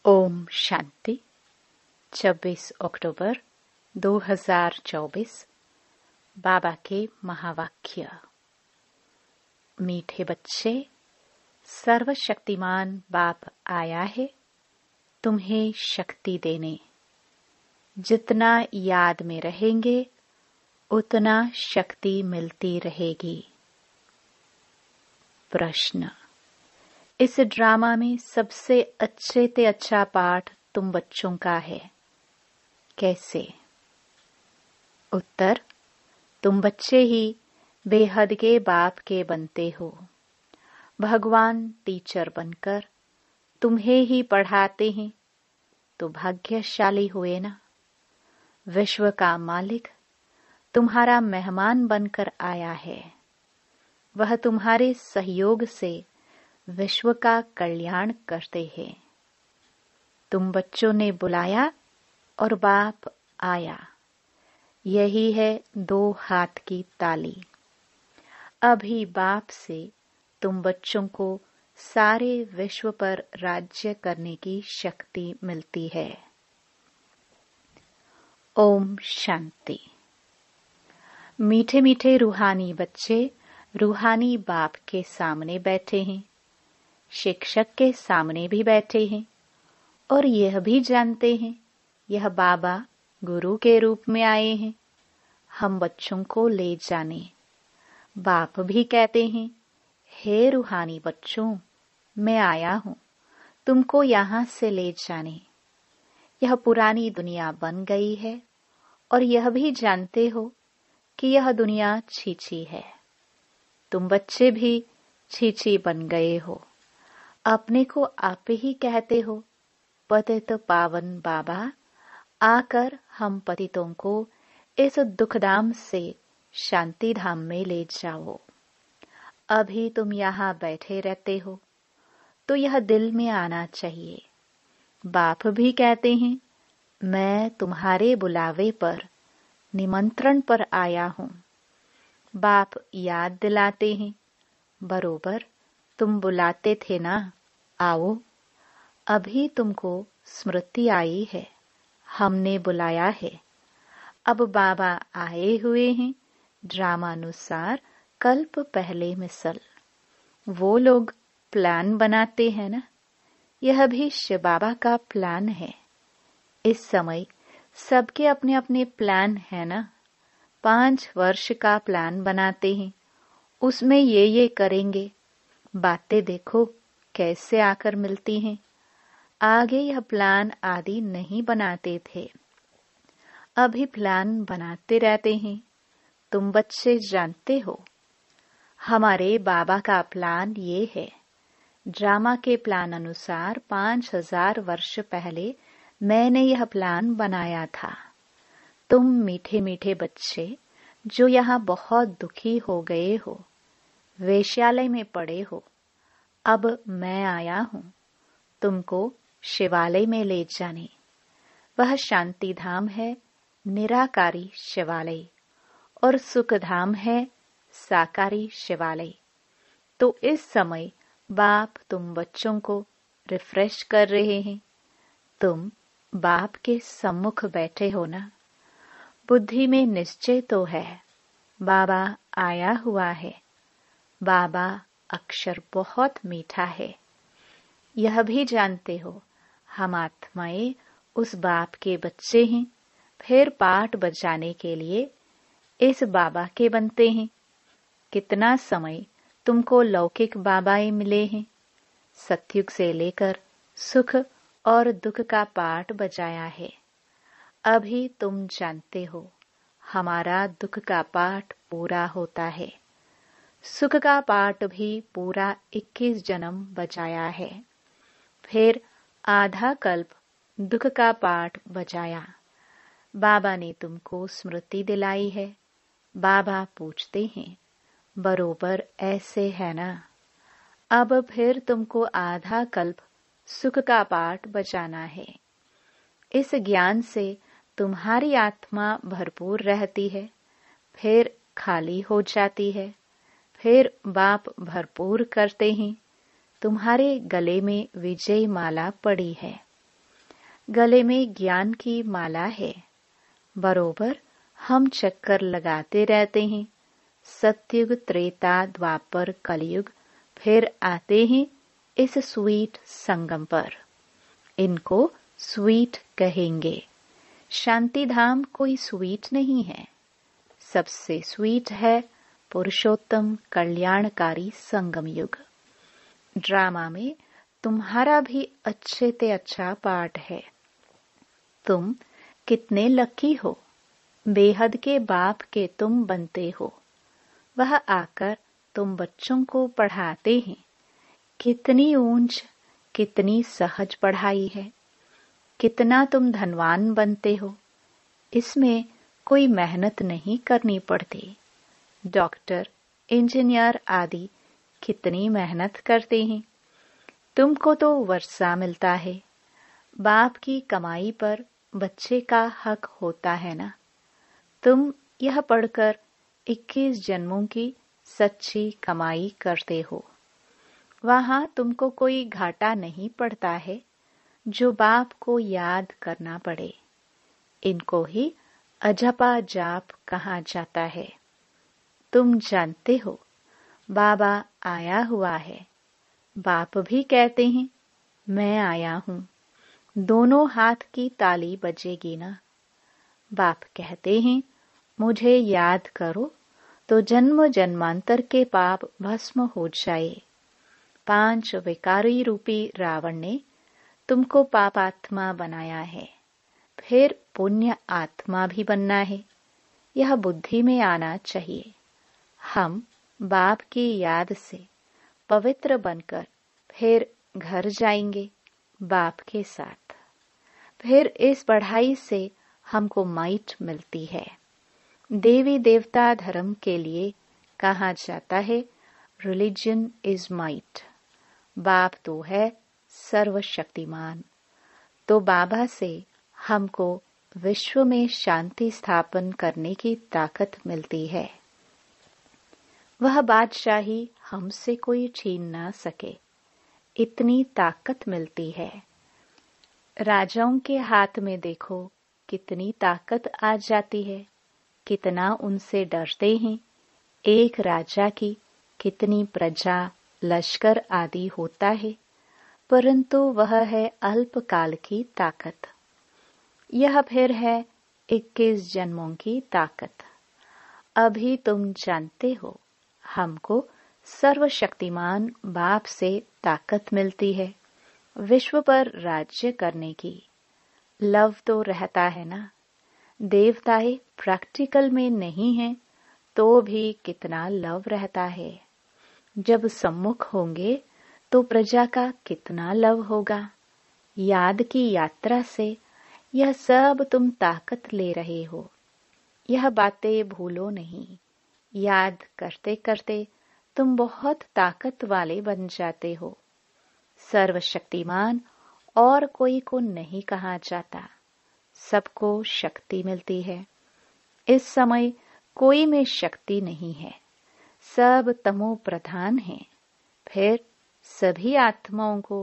ओम शांति। 26 अक्टूबर 2024। बाबा के महावाक्य। मीठे बच्चे, सर्वशक्तिमान बाप आया है तुम्हें शक्ति देने। जितना याद में रहेंगे उतना शक्ति मिलती रहेगी। प्रश्न। इस ड्रामा में सबसे अच्छे से अच्छा पाठ तुम बच्चों का है, कैसे? उत्तर। तुम बच्चे ही बेहद के बाप के बनते हो। भगवान टीचर बनकर तुम्हें ही पढ़ाते हैं तो भाग्यशाली हुए ना। विश्व का मालिक तुम्हारा मेहमान बनकर आया है। वह तुम्हारे सहयोग से विश्व का कल्याण करते हैं। तुम बच्चों ने बुलाया और बाप आया। यही है दो हाथ की ताली। अभी बाप से तुम बच्चों को सारे विश्व पर राज्य करने की शक्ति मिलती है। ओम शांति। मीठे मीठे रूहानी बच्चे रूहानी बाप के सामने बैठे हैं, शिक्षक के सामने भी बैठे हैं और यह भी जानते हैं यह बाबा गुरु के रूप में आए हैं हम बच्चों को ले जाने। बाप भी कहते हैं, हे रूहानी बच्चों, मैं आया हूं तुमको यहां से ले जाने। यह पुरानी दुनिया बन गई है और यह भी जानते हो कि यह दुनिया छीछी है। तुम बच्चे भी छीछी बन गए हो। अपने को आप ही कहते हो, पतित पावन बाबा, आकर हम पतितों को इस दुखधाम से शांति धाम में ले जाओ। अभी तुम यहाँ बैठे रहते हो तो यह दिल में आना चाहिए। बाप भी कहते हैं, मैं तुम्हारे बुलावे पर, निमंत्रण पर आया हूँ। बाप याद दिलाते हैं, बरोबर तुम बुलाते थे ना, आओ। अभी तुमको स्मृति आई है, हमने बुलाया है। अब बाबा आए हुए हैं ड्रामानुसार कल्प पहले मिसल। वो लोग प्लान बनाते हैं ना, यह भी शिव बाबा का प्लान है। इस समय सबके अपने अपने प्लान है ना। 5 वर्ष का प्लान बनाते हैं, उसमें ये करेंगे। बातें देखो कैसे आकर मिलती हैं। आगे यह प्लान आदि नहीं बनाते थे, अभी प्लान बनाते रहते हैं। तुम बच्चे जानते हो हमारे बाबा का प्लान ये है। ड्रामा के प्लान अनुसार 5000 वर्ष पहले मैंने यह प्लान बनाया था। तुम मीठे मीठे बच्चे जो यहाँ बहुत दुखी हो गए हो, वेश्यालय में पड़े हो, अब मैं आया हूँ तुमको शिवालय में ले जाने। वह शांति धाम है निराकारी शिवालय और सुख धाम है साकारी शिवालय। तो इस समय बाप तुम बच्चों को रिफ्रेश कर रहे हैं। तुम बाप के सम्मुख बैठे हो ना। बुद्धि में निश्चय तो है बाबा आया हुआ है। बाबा अक्षर बहुत मीठा है। यह भी जानते हो हम आत्माएं उस बाप के बच्चे हैं। फिर पाठ बजाने के लिए इस बाबा के बनते हैं। कितना समय तुमको लौकिक बाबाएं मिले हैं। सतयुग से लेकर सुख और दुख का पाठ बजाया है। अभी तुम जानते हो हमारा दुख का पाठ पूरा होता है। सुख का पाठ भी पूरा 21 जन्म बजाया है। फिर आधा कल्प दुख का पाठ बजाया। बाबा ने तुमको स्मृति दिलाई है। बाबा पूछते हैं, बरोबर ऐसे है ना। अब फिर तुमको आधा कल्प सुख का पाठ बजाना है। इस ज्ञान से तुम्हारी आत्मा भरपूर रहती है, फिर खाली हो जाती है। फिर बाप भरपूर करते हैं। तुम्हारे गले में विजय माला पड़ी है। गले में ज्ञान की माला है। बरोबर हम चक्कर लगाते रहते हैं। सतयुग, त्रेता, द्वापर, कलयुग, फिर आते हैं इस स्वीट संगम पर। इनको स्वीट कहेंगे। शांति धाम कोई स्वीट नहीं है। सबसे स्वीट है पुरुषोत्तम कल्याणकारी संगम युग। ड्रामा में तुम्हारा भी अच्छे से अच्छा पार्ट है। तुम कितने लकी हो, बेहद के बाप के तुम बनते हो। वह आकर तुम बच्चों को पढ़ाते हैं। कितनी ऊंच, कितनी सहज पढ़ाई है। कितना तुम धनवान बनते हो। इसमें कोई मेहनत नहीं करनी पड़ती। डॉक्टर, इंजीनियर आदि कितनी मेहनत करते हैं। तुमको तो वर्षा मिलता है। बाप की कमाई पर बच्चे का हक होता है ना। तुम यह पढ़कर 21 जन्मों की सच्ची कमाई करते हो। वहां तुमको कोई घाटा नहीं पड़ता है जो बाप को याद करना पड़े। इनको ही अजपा जाप कहा जाता है। तुम जानते हो बाबा आया हुआ है। बाप भी कहते हैं मैं आया हूं। दोनों हाथ की ताली बजेगी ना। बाप कहते हैं मुझे याद करो तो जन्म जन्मांतर के पाप भस्म हो जाए। 5 विकारी रूपी रावण ने तुमको पापात्मा बनाया है। फिर पुण्य आत्मा भी बनना है। यह बुद्धि में आना चाहिए। हम बाप की याद से पवित्र बनकर फिर घर जाएंगे बाप के साथ। फिर इस पढ़ाई से हमको माइट मिलती है। देवी देवता धर्म के लिए कहा जाता है रिलीजन इज माइट। बाप तो है सर्वशक्तिमान। तो बाबा से हमको विश्व में शांति स्थापन करने की ताकत मिलती है। वह बादशाही हमसे कोई छीन ना सके, इतनी ताकत मिलती है। राजाओं के हाथ में देखो कितनी ताकत आ जाती है। कितना उनसे डरते हैं। एक राजा की कितनी प्रजा, लश्कर आदि होता है, परंतु वह है अल्पकाल की ताकत। यह फिर है 21 जन्मों की ताकत। अभी तुम जानते हो हमको सर्वशक्तिमान बाप से ताकत मिलती है विश्व पर राज्य करने की। लव तो रहता है ना। देवताएं प्रैक्टिकल में नहीं है तो भी कितना लव रहता है। जब सम्मुख होंगे तो प्रजा का कितना लव होगा। याद की यात्रा से यह सब तुम ताकत ले रहे हो। यह बातें भूलो नहीं। याद करते करते तुम बहुत ताकत वाले बन जाते हो। सर्वशक्तिमान और कोई को नहीं कहा जाता। सबको शक्ति मिलती है। इस समय कोई में शक्ति नहीं है। सब तमो प्रधान है। फिर सभी आत्माओं को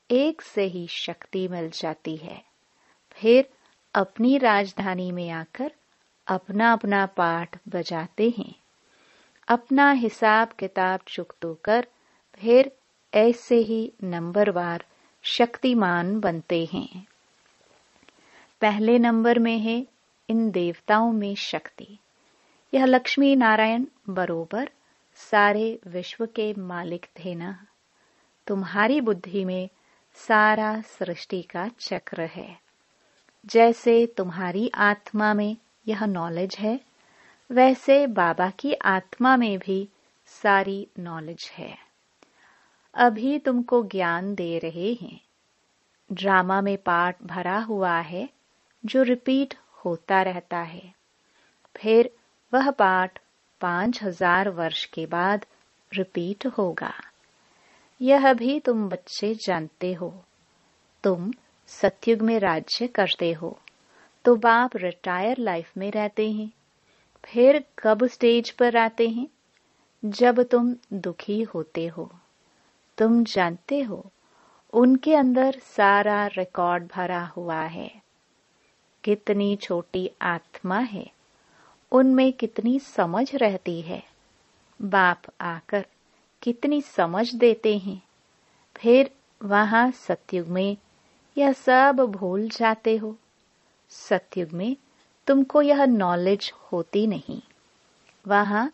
एक से ही शक्ति मिल जाती है। फिर अपनी राजधानी में आकर अपना अपना पाठ बजाते हैं। अपना हिसाब किताब चुकतो कर फिर ऐसे ही नंबरवार शक्तिमान बनते हैं। पहले नंबर में है इन देवताओं में शक्ति। यह लक्ष्मी नारायण बरोबर सारे विश्व के मालिक थे ना। तुम्हारी बुद्धि में सारा सृष्टि का चक्र है। जैसे तुम्हारी आत्मा में यह नॉलेज है, वैसे बाबा की आत्मा में भी सारी नॉलेज है। अभी तुमको ज्ञान दे रहे हैं। ड्रामा में पार्ट भरा हुआ है जो रिपीट होता रहता है। फिर वह पार्ट 5000 वर्ष के बाद रिपीट होगा। यह भी तुम बच्चे जानते हो। तुम सतयुग में राज्य करते हो तो बाप रिटायर लाइफ में रहते हैं। फिर कब स्टेज पर आते हैं? जब तुम दुखी होते हो। तुम जानते हो उनके अंदर सारा रिकॉर्ड भरा हुआ है। कितनी छोटी आत्मा है, उनमें कितनी समझ रहती है। बाप आकर कितनी समझ देते हैं। फिर वहां सतयुग में यह सब भूल जाते हो। सतयुग में तुमको यह नॉलेज होती नहीं। वहां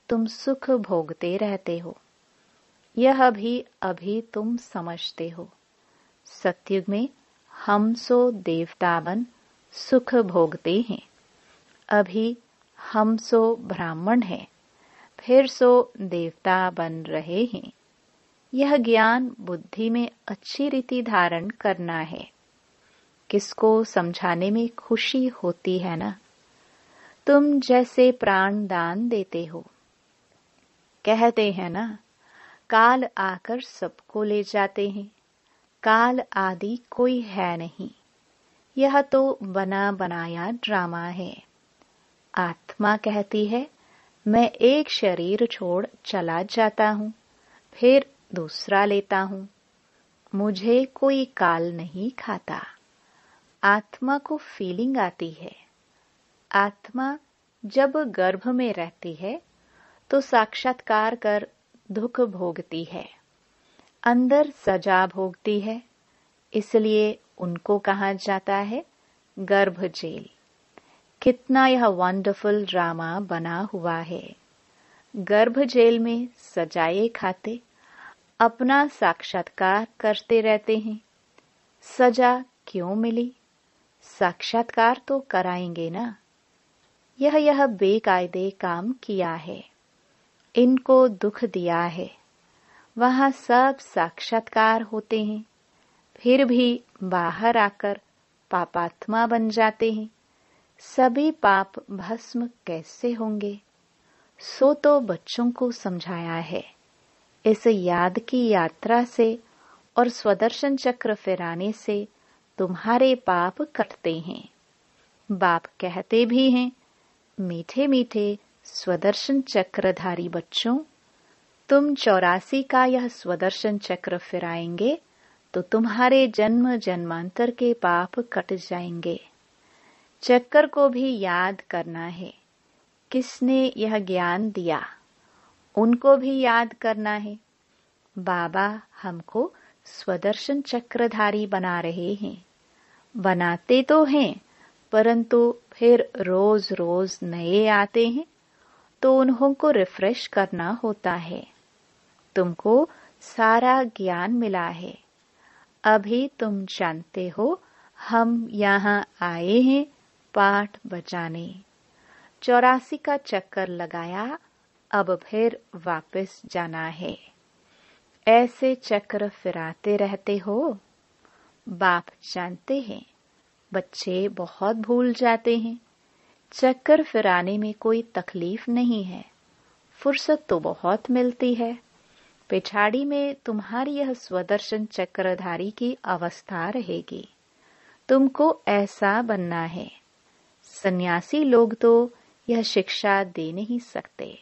तुम सुख भोगते रहते हो। यह अभी तुम समझते हो। सतयुग में हम सो देवता बन सुख भोगते हैं। अभी हम सो ब्राह्मण हैं, फिर सो देवता बन रहे हैं। यह ज्ञान बुद्धि में अच्छी रीति धारण करना है। किसको समझाने में खुशी होती है ना। तुम जैसे प्राण दान देते हो। कहते हैं ना, काल आकर सबको ले जाते हैं। काल आदि कोई है नहीं। यह तो बना बनाया ड्रामा है। आत्मा कहती है, मैं एक शरीर छोड़ चला जाता हूँ, फिर दूसरा लेता हूँ। मुझे कोई काल नहीं खाता। आत्मा को फीलिंग आती है। आत्मा जब गर्भ में रहती है तो साक्षात्कार कर दुख भोगती है, अंदर सजा भोगती है। इसलिए उनको कहा जाता है गर्भ जेल। कितना यह वंडरफुल ड्रामा बना हुआ है। गर्भ जेल में सजाए खाते अपना साक्षात्कार करते रहते हैं। सजा क्यों मिली? साक्षात्कार तो कराएंगे ना। यह बेकायदे काम किया है, इनको दुख दिया है। वहां सब साक्षात्कार होते हैं, फिर भी बाहर आकर पापात्मा बन जाते हैं। सभी पाप भस्म कैसे होंगे? सो तो बच्चों को समझाया है। इस याद की यात्रा से और स्वदर्शन चक्र फिराने से तुम्हारे पाप कटते हैं। बाप कहते भी हैं, मीठे मीठे स्वदर्शन चक्रधारी बच्चों, तुम 84 का यह स्वदर्शन चक्र फिराएंगे तो तुम्हारे जन्म जन्मांतर के पाप कट जाएंगे। चक्कर को भी याद करना है। किसने यह ज्ञान दिया, उनको भी याद करना है। बाबा हमको स्वदर्शन चक्रधारी बना रहे हैं। बनाते तो हैं, परंतु फिर रोज रोज नए आते हैं, तो उन्हों को रिफ्रेश करना होता है। तुमको सारा ज्ञान मिला है। अभी तुम जानते हो हम यहाँ आए हैं पाठ बजाने। 84 का चक्कर लगाया, अब फिर वापस जाना है। ऐसे चक्र फिराते रहते हो। बाप जानते हैं बच्चे बहुत भूल जाते हैं। चक्कर फिराने में कोई तकलीफ नहीं है, फुर्सत तो बहुत मिलती है। पिछाड़ी में तुम्हारी यह स्वदर्शन चक्रधारी की अवस्था रहेगी। तुमको ऐसा बनना है। सन्यासी लोग तो यह शिक्षा दे नहीं सकते।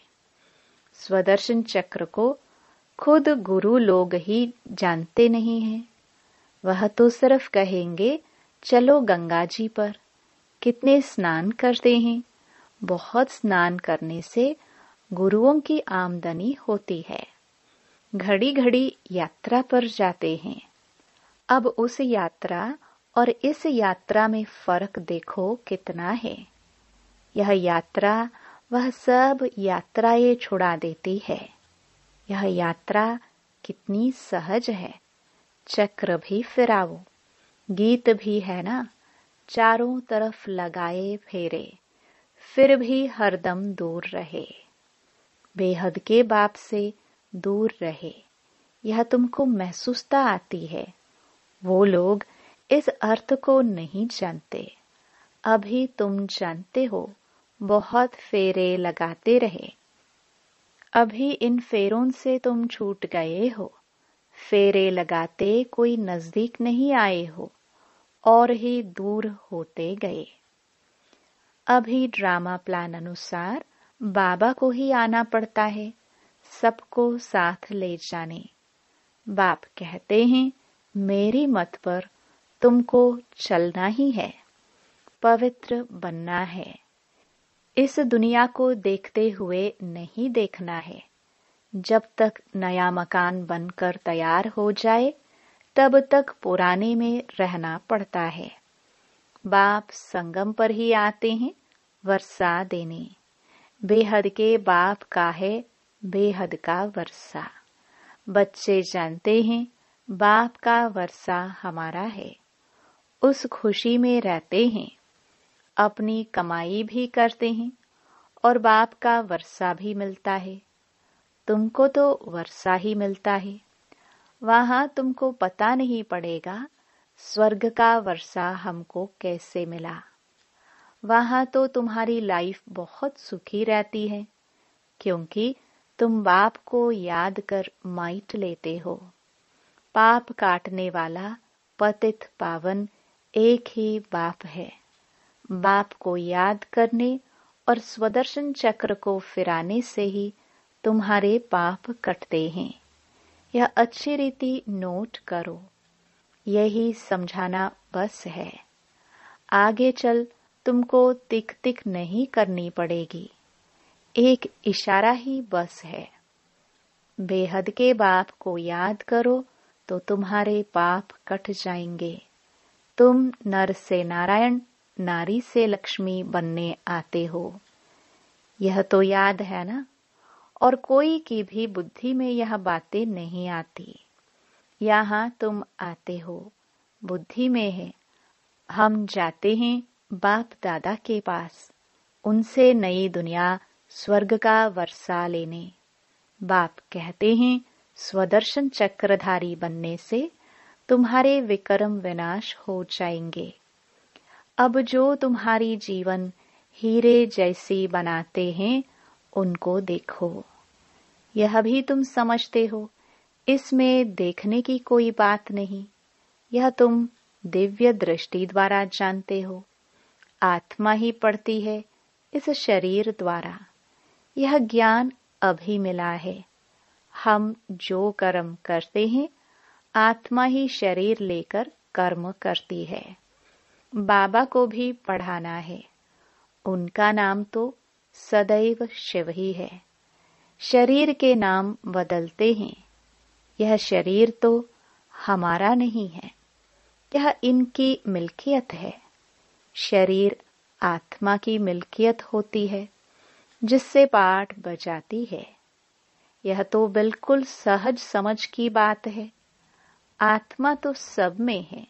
स्वदर्शन चक्र को खुद गुरु लोग ही जानते नहीं हैं। वह तो सिर्फ कहेंगे चलो गंगा जी पर। कितने स्नान करते हैं। बहुत स्नान करने से गुरुओं की आमदनी होती है। घड़ी घड़ी यात्रा पर जाते हैं। अब उस यात्रा और इस यात्रा में फर्क देखो कितना है। यह यात्रा वह सब यात्राएं छुड़ा देती है। यह यात्रा कितनी सहज है। चक्र भी फिराओ, गीत भी है ना, चारों तरफ लगाए फेरे, फिर भी हरदम दूर रहे। बेहद के बाप से दूर रहे, यह तुमको महसूसता आती है। वो लोग इस अर्थ को नहीं जानते। अभी तुम जानते हो। बहुत फेरे लगाते रहे। अभी इन फेरों से तुम छूट गए हो। फेरे लगाते कोई नजदीक नहीं आए हो और ही दूर होते गए। अभी ड्रामा प्लान अनुसार बाबा को ही आना पड़ता है, सबको साथ ले जाने। बाप कहते हैं मेरी मत पर तुमको चलना ही है, पवित्र बनना है। इस दुनिया को देखते हुए नहीं देखना है। जब तक नया मकान बनकर तैयार हो जाए तब तक पुराने में रहना पड़ता है। बाप संगम पर ही आते हैं वर्षा देने। बेहद के बाप का है बेहद का वर्षा। बच्चे जानते हैं बाप का वर्षा हमारा है। उस खुशी में रहते हैं। अपनी कमाई भी करते हैं और बाप का वर्षा भी मिलता है। तुमको तो वर्षा ही मिलता है। वहां तुमको पता नहीं पड़ेगा स्वर्ग का वर्षा हमको कैसे मिला। वहां तो तुम्हारी लाइफ बहुत सुखी रहती है, क्योंकि तुम बाप को याद कर माइट लेते हो। पाप काटने वाला पतित पावन एक ही बाप है। बाप को याद करने और स्वदर्शन चक्र को फिराने से ही तुम्हारे पाप कटते हैं। यह अच्छी रीति नोट करो। यही समझाना बस है। आगे चल तुमको तिक तिक नहीं करनी पड़ेगी। एक इशारा ही बस है। बेहद के बाप को याद करो तो तुम्हारे पाप कट जाएंगे। तुम नर से नारायण, नारी से लक्ष्मी बनने आते हो। यह तो याद है ना। और कोई की भी बुद्धि में यह बातें नहीं आती। यहाँ तुम आते हो, बुद्धि में है। हम जाते हैं बाप दादा के पास, उनसे नई दुनिया स्वर्ग का वर्षा लेने। बाप कहते हैं स्वदर्शन चक्रधारी बनने से तुम्हारे विक्रम विनाश हो जाएंगे। अब जो तुम्हारी जीवन हीरे जैसी बनाते हैं उनको देखो। यह भी तुम समझते हो, इसमें देखने की कोई बात नहीं। यह तुम दिव्य दृष्टि द्वारा जानते हो। आत्मा ही पढ़ती है इस शरीर द्वारा। यह ज्ञान अभी मिला है। हम जो कर्म करते हैं आत्मा ही शरीर लेकर कर्म करती है। बाबा को भी पढ़ाना है। उनका नाम तो सदैव शिव ही है। शरीर के नाम बदलते हैं। यह शरीर तो हमारा नहीं है, यह इनकी मिल्कियत है। शरीर आत्मा की मिल्कियत होती है, जिससे पाठ बजाती है। यह तो बिल्कुल सहज समझ की बात है। आत्मा तो सब में है।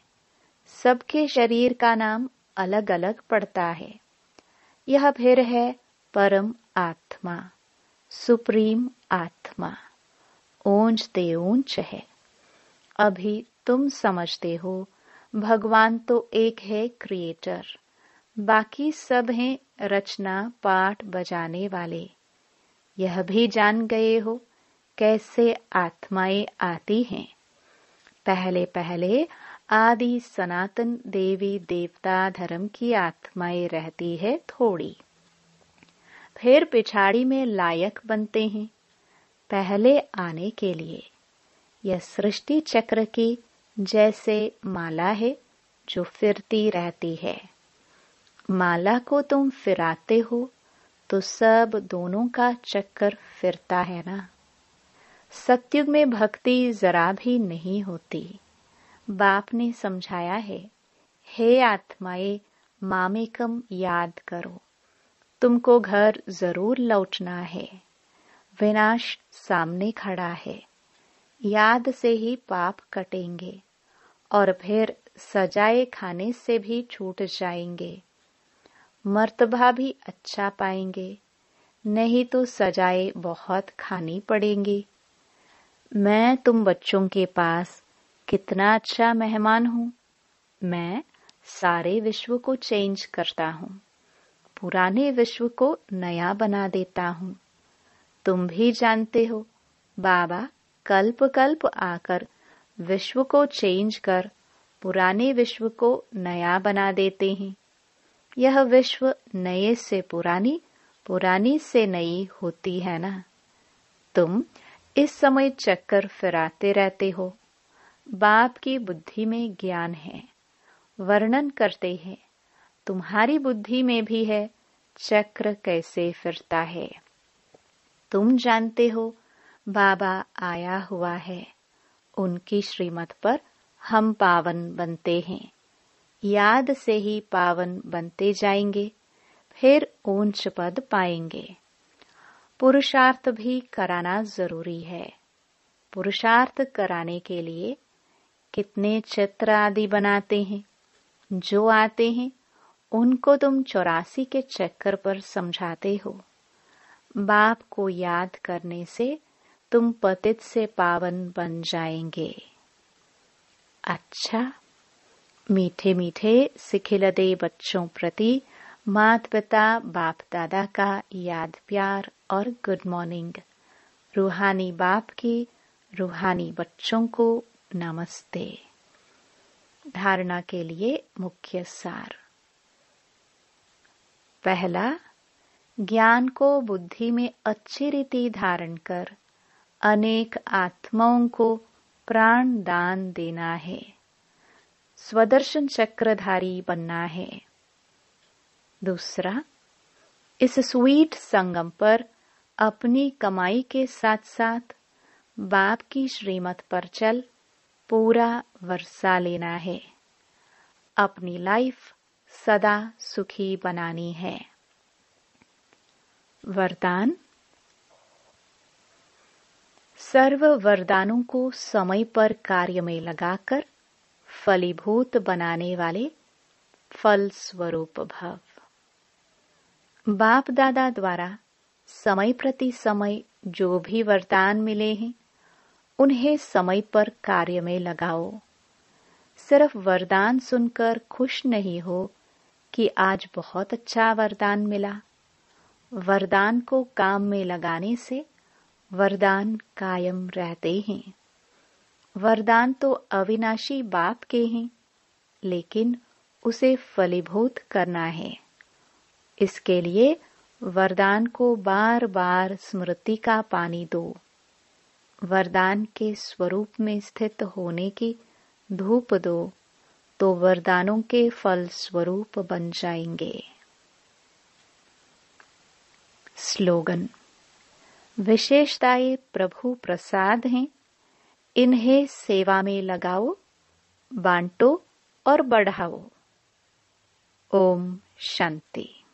सबके शरीर का नाम अलग अलग पड़ता है। यह फिर है परम आत्मा, सुप्रीम आत्मा, ऊंच ते ऊंच है। अभी तुम समझते हो भगवान तो एक है क्रिएटर, बाकी सब हैं रचना पाठ बजाने वाले। यह भी जान गए हो कैसे आत्माएं आती हैं। पहले पहले आदि सनातन देवी देवता धर्म की आत्माएं रहती है थोड़ी, फिर पिछाड़ी में लायक बनते हैं पहले आने के लिए। यह सृष्टि चक्र की जैसे माला है जो फिरती रहती है। माला को तुम फिराते हो तो सब दोनों का चक्कर फिरता है ना। सतयुग में भक्ति जरा भी नहीं होती। बाप ने समझाया है, हे आत्माएं मामेकम याद करो। तुमको घर जरूर लौटना है। विनाश सामने खड़ा है। याद से ही पाप कटेंगे और फिर सजाए खाने से भी छूट जाएंगे। मर्तबा भी अच्छा पाएंगे, नहीं तो सजाए बहुत खानी पड़ेंगी। मैं तुम बच्चों के पास कितना अच्छा मेहमान हूँ। मैं सारे विश्व को चेंज करता हूँ, पुराने विश्व को नया बना देता हूँ। तुम भी जानते हो बाबा कल्प कल्प आकर विश्व को चेंज कर पुराने विश्व को नया बना देते हैं। यह विश्व नए से पुरानी, पुरानी से नई होती है ना। तुम इस समय चक्कर फिराते रहते हो। बाप की बुद्धि में ज्ञान है। वर्णन करते हैं, तुम्हारी बुद्धि में भी है चक्र कैसे फिरता है। तुम जानते हो बाबा आया हुआ है, उनकी श्रीमत पर हम पावन बनते हैं। याद से ही पावन बनते जाएंगे, फिर ऊंच पद पाएंगे। पुरुषार्थ भी कराना जरूरी है। पुरुषार्थ कराने के लिए कितने चित्र आदि बनाते हैं। जो आते हैं उनको तुम 84 के चक्कर पर समझाते हो। बाप को याद करने से तुम पतित से पावन बन जाएंगे। अच्छा, मीठे मीठे सिखिलदे बच्चों प्रति माता पिता बाप दादा का याद प्यार और गुड मॉर्निंग। रूहानी बाप के रूहानी बच्चों को नमस्ते। धारणा के लिए मुख्य सार। पहला, ज्ञान को बुद्धि में अच्छी रीति धारण कर अनेक आत्माओं को प्राण दान देना है। स्वदर्शन चक्रधारी बनना है। दूसरा, इस स्वीट संगम पर अपनी कमाई के साथ साथ बाप की श्रीमत पर चल पूरा वर्षा लेना है। अपनी लाइफ सदा सुखी बनानी है। वरदान। सर्व वरदानों को समय पर कार्य में लगाकर फलीभूत बनाने वाले फल स्वरूप भव। बाप दादा द्वारा समय प्रति समय जो भी वरदान मिले हैं उन्हें समय पर कार्य में लगाओ। सिर्फ वरदान सुनकर खुश नहीं हो कि आज बहुत अच्छा वरदान मिला। वरदान को काम में लगाने से वरदान कायम रहते हैं। वरदान तो अविनाशी बाप के हैं, लेकिन उसे फलीभूत करना है। इसके लिए वरदान को बार बार स्मृति का पानी दो। वरदान के स्वरूप में स्थित होने की धूप दो, तो वरदानों के फल स्वरूप बन जाएंगे। स्लोगन। विशेषताएं प्रभु प्रसाद हैं, इन्हें सेवा में लगाओ, बांटो और बढ़ाओ। ओम शांति।